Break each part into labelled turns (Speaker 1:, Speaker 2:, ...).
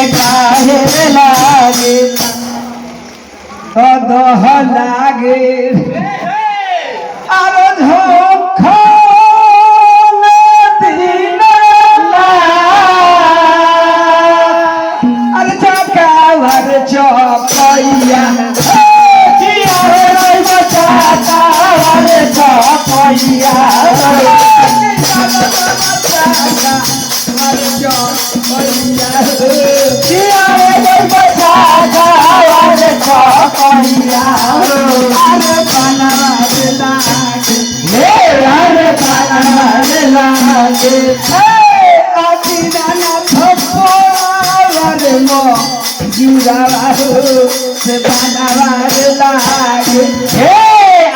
Speaker 1: काहे लागे दह लागे আর ধোখ আর চকাবার চপাইয়া চপাইয়া से बनावार लागे हे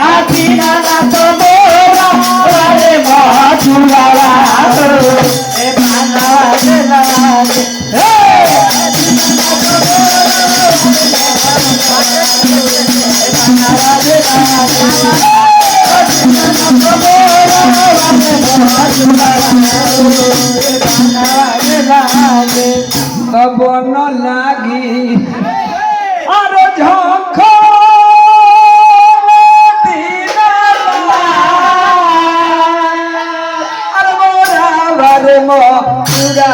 Speaker 1: आखी नाना तो मोरा रे मधुरावा से बनावार लागे हे बन लागी আর ঝখ আর মোরাবার মোরা